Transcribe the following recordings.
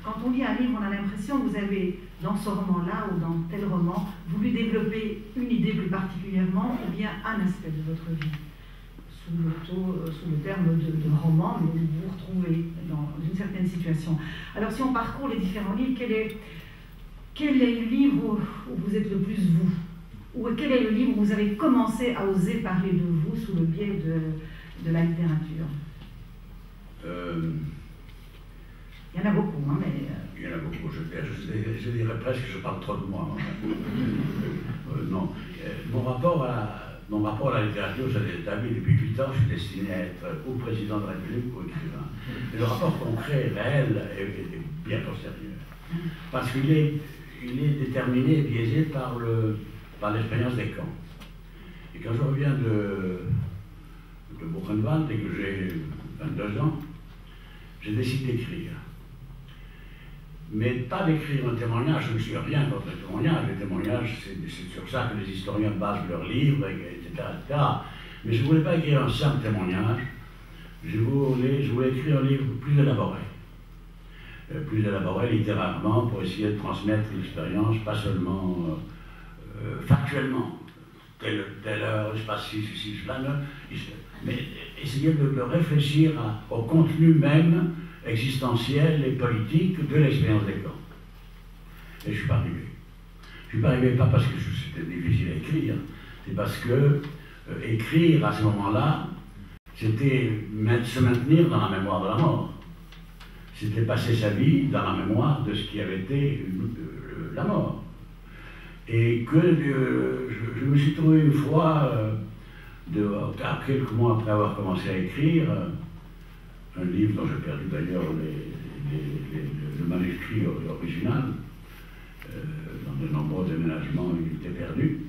quand on lit un livre, on a l'impression que vous avez, dans ce roman-là ou dans tel roman, voulu développer une idée plus particulièrement ou bien un aspect de votre vie, sous le terme de roman, mais vous vous retrouvez dans une certaine situation. Alors si on parcourt les différents livres, quel est le livre où vous êtes le plus vous? Ou quel est le livre où vous avez commencé à oser parler de vous sous le biais de la littérature? Il y en a beaucoup, hein, mais... Il y en a beaucoup, je dirais presque que je parle trop de moi. Non. Mon rapport à la littérature, c'est établi depuis 8 ans, je suis destiné à être ou président de la République ou écrivain. Et le rapport concret, réel, est bien postérieur. Parce qu'il est déterminé et biaisé par l'expérience des camps. Et quand je reviens de Buchenwald et que j'ai 22 ans, j'ai décidé d'écrire. Mais pas d'écrire un témoignage, je ne suis rien contre les témoignages. Les témoignages, c'est sur ça que les historiens basent leurs livres, etc., etc. Mais je ne voulais pas écrire un simple témoignage, je voulais écrire un livre plus élaboré littérairement, pour essayer de transmettre l'expérience, pas seulement factuellement, telle heure, il se passe ci, cela, mais essayer de réfléchir au contenu même existentiel et politique de l'expérience des camps. Et je ne suis pas arrivé. Je ne suis pas arrivé pas parce que c'était difficile à écrire, c'est parce que écrire à ce moment-là, c'était se maintenir dans la mémoire de la mort. C'était passer sa vie dans la mémoire de ce qui avait été la mort. Et que je me suis trouvé une fois, quelques mois après avoir commencé à écrire, un livre dont j'ai perdu d'ailleurs le manuscrit original, dans de nombreux déménagements il était perdu.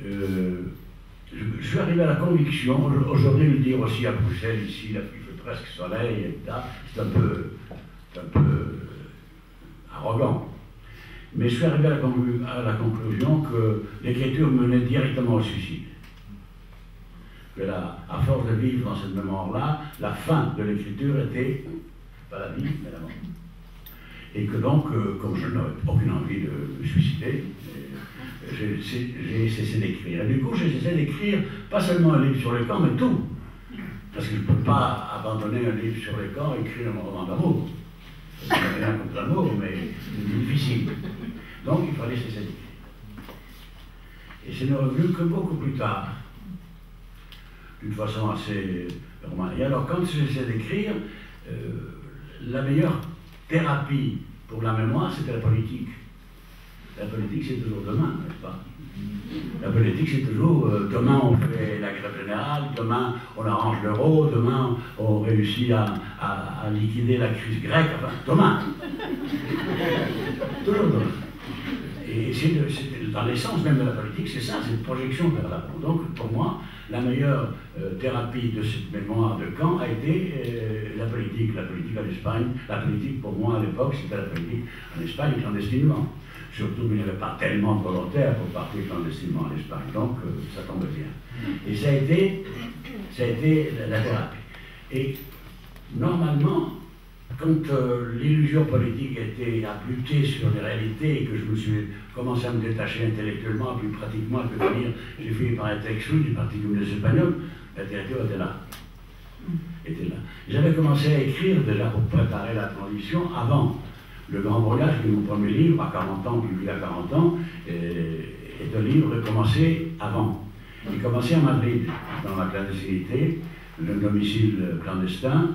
Je suis arrivé à la conviction, aujourd'hui le dire aussi à Bruxelles, ici il fait presque soleil, c'est un peu arrogant. Mais je suis arrivé à la conclusion que l'écriture menait directement au suicide. Que à force de vivre dans cette mémoire-là, la fin de l'écriture était, pas la vie, mais la mort. Et que donc, comme je n'avais aucune envie de me suicider, j'ai cessé d'écrire. Et du coup, j'ai cessé d'écrire, pas seulement un livre sur les camps, mais tout. Parce que je ne peux pas abandonner un livre sur les camps et écrire un roman d'amour. Je n'ai rien contre l'amour, mais c'est difficile. Donc, il fallait cesser d'écrire. Et c'est ne revenu que beaucoup plus tard, d'une façon assez normale. Et alors, quand j'ai essayé d'écrire, la meilleure thérapie pour la mémoire, c'était la politique. La politique, c'est toujours demain, n'est-ce pas? La politique, c'est toujours demain on fait la grève générale, demain on arrange l'euro, demain on réussit à liquider la crise grecque, enfin, demain. Toujours demain. Et dans l'essence même de la politique, c'est ça, c'est une projection vers l'avant. Donc, pour moi, la meilleure thérapie de cette mémoire de camp a été la politique en Espagne. La politique, pour moi, à l'époque, c'était la politique en Espagne clandestinement. Surtout qu'il n'y avait pas tellement de volontaires pour partir clandestinement en Espagne. Donc, ça tombe bien. Et ça a été la thérapie. Et normalement, quand l'illusion politique a buté sur les réalités et que je me suis commencé à me détacher intellectuellement, puis pratiquement à devenir, j'ai fini par être exclu du Parti communiste espagnol, la littérature était là. J'avais commencé à écrire déjà pour préparer la transition avant Le Grand Voyage, qui est mon premier livre, à 40 ans, publié à 40 ans, est un livre qui a commencé avant. Il a commencé à Madrid, dans la clandestinité, d'un domicile clandestin,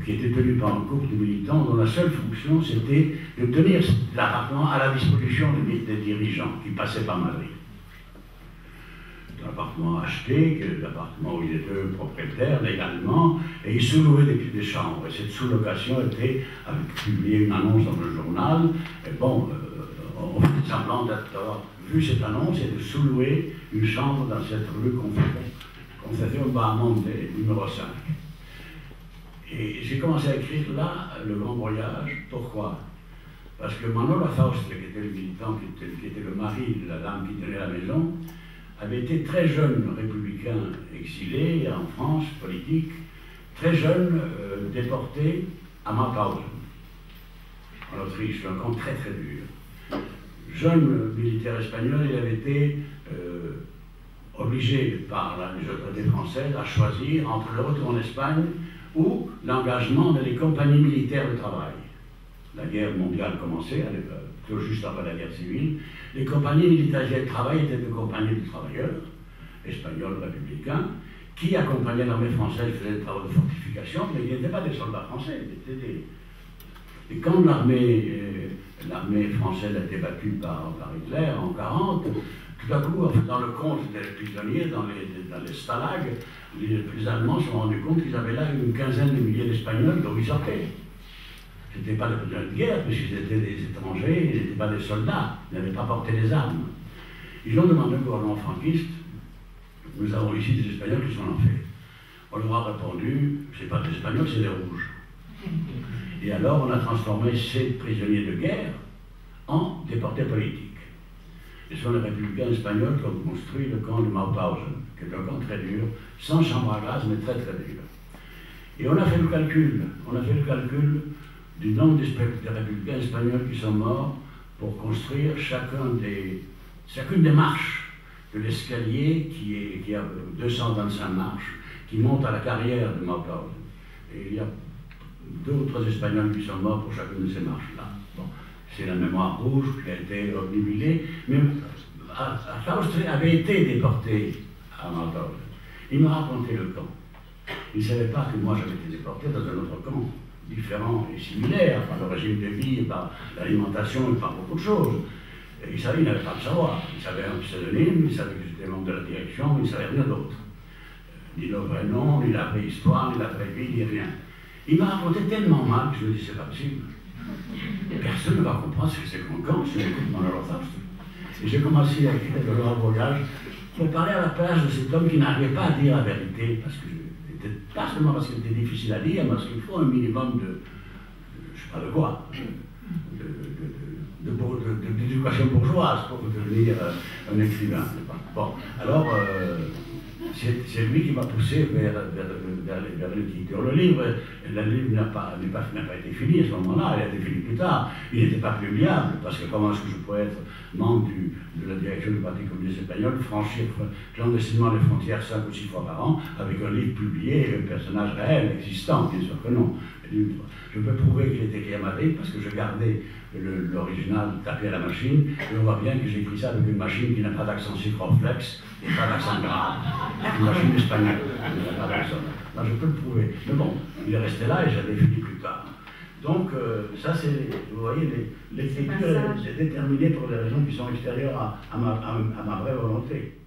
qui était tenu par un couple de militants dont la seule fonction c'était de tenir l'appartement à la disposition des dirigeants qui passaient par Madrid. Un appartement acheté, l'appartement où ils étaient propriétaires légalement, et ils sous-louaient des chambres. Et cette sous-location était, avec publié une annonce dans le journal, et bon, on fait semblant d'avoir vu cette annonce et de sous-louer une chambre dans cette rue qu'on faisait au Bahamonde, numéro 5. Et j'ai commencé à écrire là, Le Grand Voyage. Pourquoi? Parce que Manola Faust, qui était le militant, qui était le mari de la dame qui tenait la maison, avait été très jeune républicain exilé en France, politique, très jeune déporté à Mauthausen. en Autriche, un camp très très dur. Jeune militaire espagnol, il avait été obligé par les autorités françaises à choisir entre le retour en Espagne ou l'engagement dans les compagnies militaires de travail. La guerre mondiale commençait, tout juste après la guerre civile. Les compagnies militaires de travail étaient des compagnies de travailleurs, espagnols, républicains, qui accompagnaient l'armée française, faisaient des travaux de fortification, mais qui n'étaient pas des soldats français, ils étaient des... Et quand l'armée française a été battue par Hitler en 1940, tout à coup, dans le compte des prisonniers, dans les stalags, les Allemands se sont rendus compte qu'ils avaient là une quinzaine de milliers d'Espagnols dont ils sortaient. Ce n'étaient pas des prisonniers de guerre, puisqu'ils étaient des étrangers, ils n'étaient pas des soldats, ils n'avaient pas porté les armes. Ils ont demandé au gouvernement franquiste, nous avons ici des Espagnols qui sont en fait. On leur a répondu, ce n'est pas des Espagnols, c'est des Rouges. Et alors on a transformé ces prisonniers de guerre en déportés politiques. Et ce sont les républicains espagnols qui ont construit le camp de Mauthausen, qui est un camp très dur, sans chambre à gaz, mais très très dur. Et on a fait le calcul du nombre des républicains espagnols qui sont morts pour construire chacune des marches de l'escalier qui a 225 marches, qui monte à la carrière de Mauthausen. Et il y a 2 ou 3 Espagnols qui sont morts pour chacune de ces marches-là. Bon, c'est la mémoire rouge qui a été obnubilée, mais Faust avait été déporté à Mauthausen. Il m'a raconté le camp. Il ne savait pas que moi j'avais été déporté dans un autre camp, différent et similaire, par le régime de vie, par l'alimentation et par beaucoup de choses. Et il n'avait pas de savoir. Il savait un pseudonyme, il savait que j'étais membre de la direction, mais il ne savait rien d'autre. Ni le vrai nom, ni la vraie histoire, ni la vraie vie, ni rien. Il m'a raconté tellement mal que je me dis, c'est pas possible. Personne ne va comprendre ce que c'est qu'un camp si on écoute mon holocauste. Et j'ai commencé à écrire le grand voyage pour parler à la place de cet homme qui n'arrivait pas à dire la vérité, pas seulement parce qu'il était difficile à dire, mais parce qu'il faut un minimum de je ne sais pas de quoi, d'éducation bourgeoise pour devenir un écrivain. Bon, alors, c'est lui qui m'a poussé vers l'écriture. Le livre n'a pas été fini à ce moment-là, il a été fini plus tard. Il n'était pas publiable, parce que comment est-ce que je pourrais être membre de la direction du Parti communiste espagnol, franchir clandestinement les frontières 5 ou 6 fois par an, avec un livre publié et un personnage réel, existant, bien sûr que non. Je peux prouver qu'il était écrit à Madrid, parce que je gardais l'original tapé à la machine, et on voit bien que j'ai écrit ça avec une machine qui n'a pas d'accent circonflexe et pas d'accent grave. Une machine espagnole, qui n'a pas d'accent. Là, je peux le prouver. Mais bon, il est resté là et j'avais fini plus tard. Donc, ça, c'est, vous voyez, l'écriture est déterminée pour des raisons qui sont extérieures à ma vraie volonté.